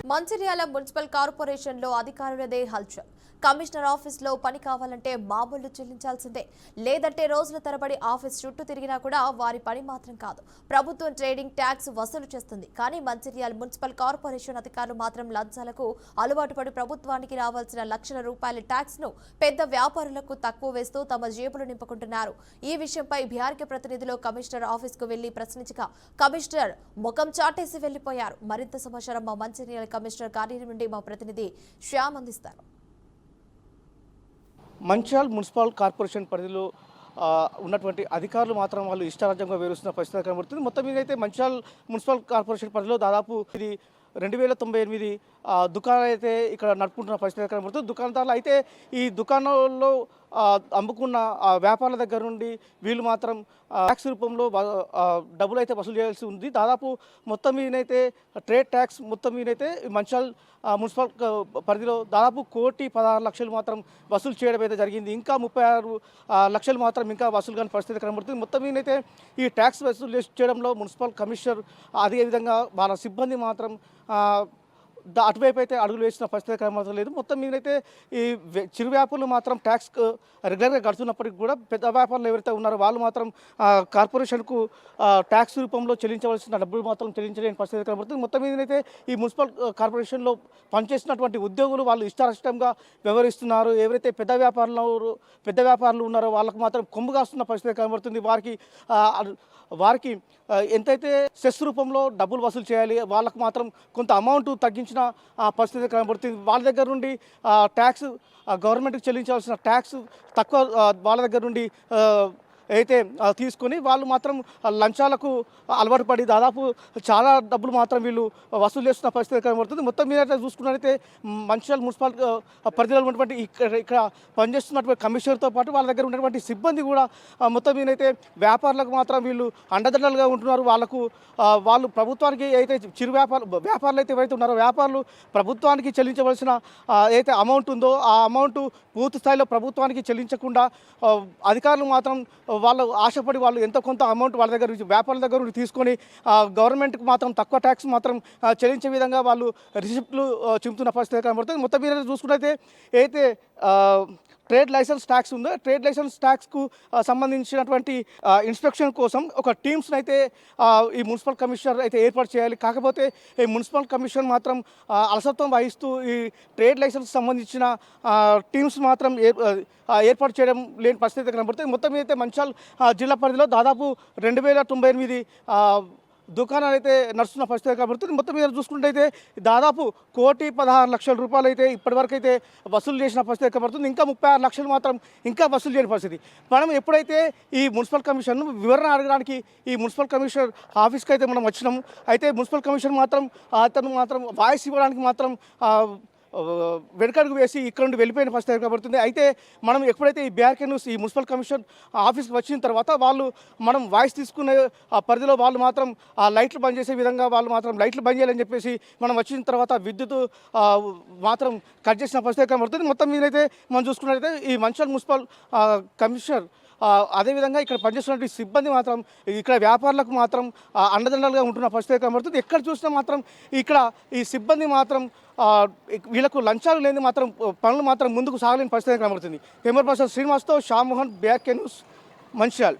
Mancherial municipal కార్పొరేషన్లో అధికారులదే హల్చల్. Commissioner ఆఫీస్లో పని కావాలంటే మామూలు చెల్లించాల్సిందే. లేదంటే రోజుల తరబడి ఆఫీస్ చుట్టూ తిరిగినా కూడా వారి పని మాత్రం కాదు. ప్రభుత్వం ట్రేడింగ్ ట్యాక్స్ వసూలు చేస్తుంది. కానీ మంచిర్యాల మున్సిపల్ కార్పొరేషన్ అధికారులు మాత్రం లంచాలకు అలవాటు పడి ప్రభుత్వానికి రావాల్సిన లక్షల రూపాయల ట్యాక్స్ ను పెద్ద వ్యాపారులకు తక్కువ వేస్తూ తమ జేబులు నింపుకుంటున్నారు. ఈ విషయంపై బీఆర్కే ప్రతినిధులు కమిషనర్ ఆఫీస్ కు వెళ్లి ప్రశ్నించగా కమిషనర్ ముఖం చాటేసి వెళ్లిపోయారు. మరింత సమాచారం మా మంచిర్యాల కమిషనర్ కార్యాలయం నుండి మా ప్రతినిధి శ్యామ్ అందిస్తారు. మంచిర్యాల మున్సిపల్ కార్పొరేషన్ పరిధిలో ఉన్నటువంటి అధికారులు మాత్రం వాళ్ళు ఇష్టారాజ్యంగా వేరుస్తున్న పరిస్థితి కనబడుతుంది. మొత్తం మీద అయితే మంచిర్యాల మున్సిపల్ కార్పొరేషన్ పరిధిలో దాదాపు ఇది 2098 దుకాణాలు అయితే ఇక్కడ నడుపుకుంటున్న పరిస్థితి కనబడుతుంది. దుకాణదారులు అయితే ఈ దుకాణాల్లో అమ్ముకున్న వ్యాపారాల దగ్గర నుండి వీళ్ళు మాత్రం ట్యాక్స్ రూపంలో డబ్బులు అయితే వసూలు చేయాల్సి ఉంది. దాదాపు మొత్తం మీదనైతే ట్రేడ్ ట్యాక్స్ మొత్తం మీదనైతే మంచిర్యాల మున్సిపల్ పరిధిలో దాదాపు 1,16,00,000 మాత్రం వసూలు చేయడం అయితే జరిగింది. ఇంకా 36 లక్షలు మాత్రం ఇంకా వసూలు కాని పరిస్థితి కనబడుతుంది. మొత్తం మీదనైతే ఈ ట్యాక్స్ వసూలు చేయడంలో మున్సిపల్ కమిషనర్ అదేవిధంగా వాళ్ళ సిబ్బంది మాత్రం అటువైపు అయితే అడుగులు వేసిన పరిస్థితి కనబడలేదు. మొత్తం మీదైతే ఈ చిరు వ్యాపారులు మాత్రం ట్యాక్స్ రెగ్యులర్గా గడుతున్నప్పటికీ కూడా పెద్ద వ్యాపారులు ఎవరైతే ఉన్నారో వాళ్ళు మాత్రం కార్పొరేషన్కు ట్యాక్స్ రూపంలో చెల్లించవలసిన డబ్బులు మాత్రం చెల్లించలేని పరిస్థితి కనబడుతుంది. మొత్తం మీదనైతే ఈ మున్సిపల్ కార్పొరేషన్లో పనిచేస్తున్నటువంటి ఉద్యోగులు వాళ్ళు ఇష్టారాష్ట్రంగా వ్యవహరిస్తున్నారు. ఎవరైతే పెద్ద వ్యాపారులు ఉన్నారో వాళ్ళకు మాత్రం కొమ్ము కాస్తున్న పరిస్థితి కనబడుతుంది. వారికి ఎంతైతే సెస్ రూపంలో డబ్బులు వసూలు చేయాలి వాళ్ళకు మాత్రం కొంత అమౌంట్ తగ్గించిన పరిస్థితి కనబడుతుంది. వాళ్ళ దగ్గర నుండి ట్యాక్స్ గవర్నమెంట్కి చెల్లించాల్సిన ట్యాక్స్ తక్కువ వాళ్ళ దగ్గర నుండి అయితే తీసుకొని వాళ్ళు మాత్రం లంచాలకు అలవాటు పడి దాదాపు చాలా డబ్బులు మాత్రం వీళ్ళు వసూలు చేస్తున్న పరిస్థితి కనబడుతుంది. మొత్తం మీద చూసుకున్నట్లయితే మంచిర్యాల మున్సిపల్ పరిధిలో ఉన్నటువంటి ఇక్కడ పనిచేస్తున్నటువంటి కమిషనర్తో పాటు వాళ్ళ దగ్గర ఉన్నటువంటి సిబ్బంది కూడా మొత్తం మీదైతే వ్యాపారులకు మాత్రం వీళ్ళు అండదండలుగా ఉంటున్నారు. వాళ్ళు ప్రభుత్వానికి అయితే చిరు వ్యాపారులు అయితే ఎవరైతే ఉన్నారో వ్యాపారులు ప్రభుత్వానికి చెల్లించవలసిన ఏదైతే అమౌంట్ ఉందో ఆ అమౌంట్ పూర్తి స్థాయిలో ప్రభుత్వానికి చెల్లించకుండా అధికారులు మాత్రం వాళ్ళు ఆశపడి వాళ్ళు ఎంతో కొంత అమౌంట్ వాళ్ళ దగ్గర నుంచి వ్యాపారుల దగ్గర నుంచి తీసుకొని గవర్నమెంట్కి మాత్రం తక్కువ ట్యాక్స్ మాత్రం చెల్లించే విధంగా వాళ్ళు రిసిప్ట్లు చింపుతున్న పరిస్థితి కనబడుతుంది. మొత్తం మీద చూసుకుంటే అయితే ట్రేడ్ లైసెన్స్ ట్యాక్స్ ఉందో ట్రేడ్ లైసెన్స్ ట్యాక్స్కు సంబంధించినటువంటి ఇన్స్పెక్షన్ కోసం ఒక టీమ్స్ని అయితే ఈ మున్సిపల్ కమిషనర్ అయితే ఏర్పాటు చేయాలి. కాకపోతే ఈ మున్సిపల్ కమిషన్ మాత్రం అలసత్వం వహిస్తూ ఈ ట్రేడ్ లైసెన్స్ సంబంధించిన టీమ్స్ మాత్రం ఏర్పాటు చేయడం లేని పరిస్థితి కనబడుతుంది. మొత్తం మీద అయితే మంచిర్యాల జిల్లా పరిధిలో దాదాపు 2098 దుకాణాలు అయితే నడుస్తున్న పరిస్థితి కనబడుతుంది. మొత్తం మీద చూసుకుంటే దాదాపు 1,16,00,000 రూపాయలు అయితే ఇప్పటివరకు అయితే వసూలు చేసిన పరిస్థితి కనబడుతుంది. ఇంకా 36 లక్షలు మాత్రం ఇంకా వసూలు చేయని పరిస్థితి. మనం ఎప్పుడైతే ఈ మున్సిపల్ కమిషన్ వివరణ అడగడానికి ఈ మున్సిపల్ కమిషనర్ ఆఫీస్కి అయితే మనం వచ్చినాము. అయితే మున్సిపల్ కమిషనర్ మాత్రం అతను మాత్రం వాయిస్ ఇవ్వడానికి మాత్రం వెనుకడుగు వేసి ఇక్కడ నుండి వెళ్ళిపోయిన పరిస్థితి కనబడుతుంది. అయితే మనం ఎప్పుడైతే ఈ బీఆర్కే న్యూస్ ఈ మున్సిపల్ కమిషన్ ఆఫీస్కి వచ్చిన తర్వాత మనం వాయిస్ తీసుకునే పరిధిలో వాళ్ళు మాత్రం లైట్లు బంద్ చేసే విధంగా వాళ్ళు మాత్రం లైట్లు బంద్ చేయాలని చెప్పేసి మనం వచ్చిన తర్వాత విద్యుత్ మాత్రం కట్ చేసిన పరిస్థితి కనబడుతుంది. మొత్తం మీదైతే మనం చూసుకున్నట్లయితే ఈ మంచిర్యాల మున్సిపల్ కమిషనర్ అదేవిధంగా ఇక్కడ పనిచేస్తున్నటువంటి సిబ్బంది మాత్రం ఇక్కడ వ్యాపారులకు మాత్రం అండదండలుగా ఉంటున్న పరిస్థితి కనబడుతుంది. ఎక్కడ చూసినా మాత్రం ఇక్కడ ఈ సిబ్బంది మాత్రం వీళ్ళకు లంచాలు లేని మాత్రం పనులు మాత్రం ముందుకు సాగలేని పరిస్థితి కనబడుతుంది. కెమెరా పర్సన్ శ్రీనివాస్తో శ్యామ్ మోహన్, బీఆర్కే న్యూస్, మంచిర్యాల.